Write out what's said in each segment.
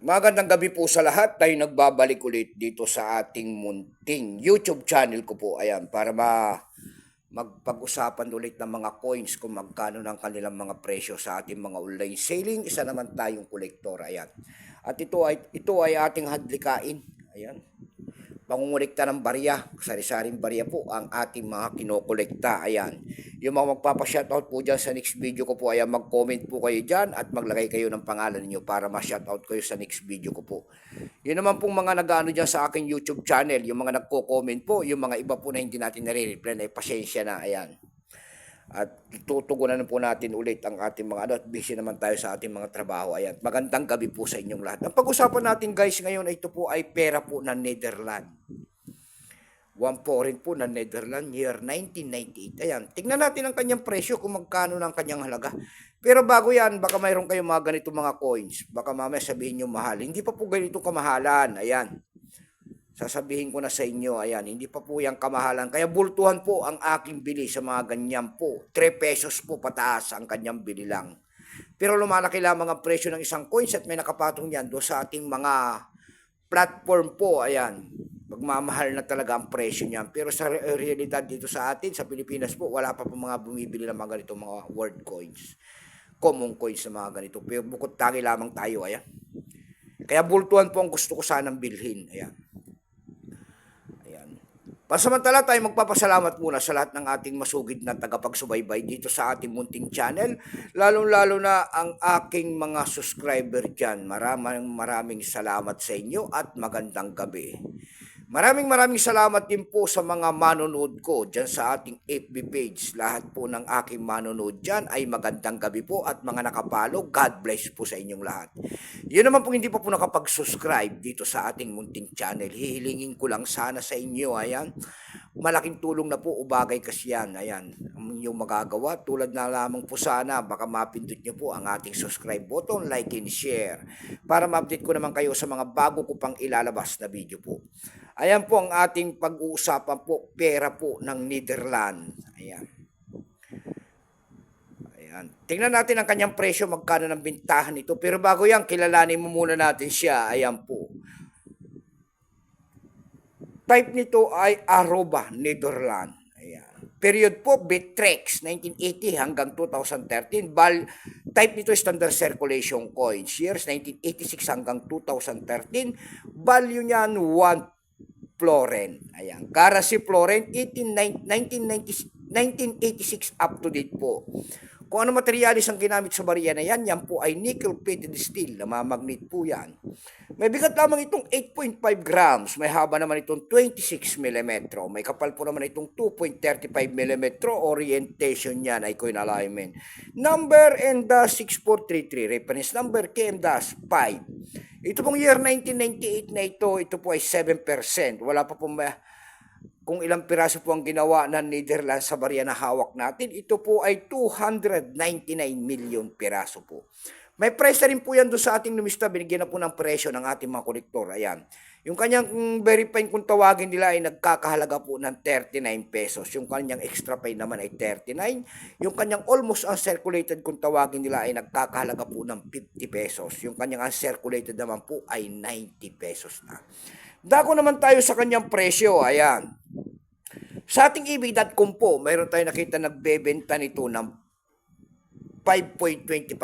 Magandang gabi po sa lahat. Tayo nagbabalik ulit dito sa ating munting YouTube channel ko po. Ayan, para magpag-usapan ulit ng mga coins kung magkano ng kanilang mga presyo sa ating mga online selling. Isa naman tayong kolektor. Ayan. At ito ay ating hadlikain. Ayan. Pangungulikta ng barya, sari-saring barya po ang ating mga kinokolekta. Ayan. Yung mga magpapa-shoutout po dyan sa next video ko po, ayan, mag-comment po kayo dyan at maglagay kayo ng pangalan niyo para ma-shoutout kayo sa next video ko po. Yun naman pong mga nag-ano dyan sa aking YouTube channel, yung mga nagko-comment po, yung mga iba po na hindi natin nare-reply, na pasensya na, ayan. At tutugunan po natin ulit ang ating mga at busy naman tayo sa ating mga trabaho. Ayan, magandang gabi po sa inyong lahat. Ang pag-usapan natin guys ngayon ay ito po ay pera po ng Netherlands. One foreign po ng Netherlands, year 1998. Ayan, tingnan natin ang kanyang presyo kung magkano ng kanyang halaga. Pero bago yan, baka mayroon kayong mga ganito mga coins. Baka mamaya sabihin nyo mahal. Hindi pa po ganito kamahalan. Ayan. Sasabihin ko na sa inyo, ayan, hindi pa po yung kamahalan. Kaya bultuhan po ang aking bili sa mga ganyan po. 3 pesos po pataas ang kanyang bili lang. Pero lumalaki lamang ang presyo ng isang coins at may nakapatong yan doon sa ating mga platform po. Ayan, magmamahal na talaga ang presyo niyan. Pero sa realidad dito sa atin, sa Pilipinas po, wala pa po mga bumibili ng mga ganito mga world coins. Common coins na mga ganito. Pero bukod tangi lamang tayo, ayan. Kaya bultuhan po ang gusto ko sanang bilhin. Ayan. Pansamantala tayo magpapasalamat muna sa lahat ng ating masugid na tagapagsubaybay dito sa ating munting channel. Lalong-lalo na ang aking mga subscriber dyan. Maraming salamat sa inyo at magandang gabi. Maraming salamat din po sa mga manonood ko dyan sa ating FB page. Lahat po ng aking manonood dyan ay magandang gabi po at mga nakapalo, God bless po sa inyong lahat. Yun naman po hindi pa po nakapag-subscribe dito sa ating munting channel. Hihilingin ko lang sana sa inyo, ayan. Malaking tulong na po, ubagay kasi yan, ayan. Ang inyong magagawa, tulad na lamang po sana, baka mapindot nyo po ang ating subscribe button, like and share. Para ma-update ko naman kayo sa mga bago ko pang ilalabas na video po. Ayan po ang ating pag-uusapan po, pera po ng Netherlands. Ayan. Ayan. Tingnan natin ang kanyang presyo, magkano ng bintahan ito. Pero bago yan, kilalanin mo muna natin siya. Ayan po. Type nito ay Aruba, Netherlands. Ayan. Period po, Bittrex, 1980 hanggang 2013. Type nito standard circulation coins. Years, 1986 hanggang 2013. Value niyan, 1 Floren. Ayan. Currency Floren, 1986 up to date po. Kung ano materialis ang ginamit sa barya na yan, yan po ay nickel-plated steel. Namamagnet po yan. May bigat lamang itong 8.5 grams. May haba naman itong 26 mm. May kapal po naman itong 2.35 mm. Orientation yan ay coin alignment. Number N-6433. Reference number KM-5. Ito pong year 1998 na ito po ay 7%. Wala pa pong kung ilang piraso po ang ginawa ng Netherlands sa barya na hawak natin. Ito po ay 299 million piraso po. May price na rin po yan doon sa ating numista. Binigyan na po ng presyo ng ating mga kolektor. Ayan. Yung kanyang verifying kung tawagin nila ay nagkakahalaga po ng 39 pesos. Yung kanyang extra pay naman ay 39. Yung kanyang almost uncirculated kung tawagin nila ay nagkakahalaga po ng 50 pesos. Yung kanyang uncirculated naman po ay 90 pesos na. Dako naman tayo sa kanyang presyo. Ayan. Sa ating ebay.com po, mayroon tayo nakita nagbebenta nito ng $5.25.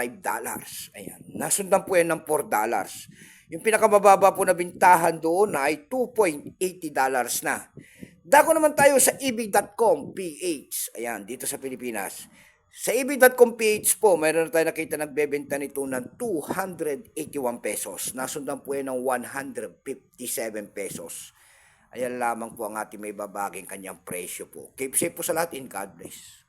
Ayan. Nasundan po yan ng $4. Yung pinakamababa po na bintahan doon ay $2.80 na. Dako naman tayo sa ebay.com PH. Ayan, dito sa Pilipinas. Sa ebay.com PH po, mayroon na tayo nakita nagbebenta nito ng 281 pesos. Nasundan po yan ng 157 pesos. Ayan lamang po ang ating may babaging kanyang presyo po. Keep safe po sa lahat and God bless.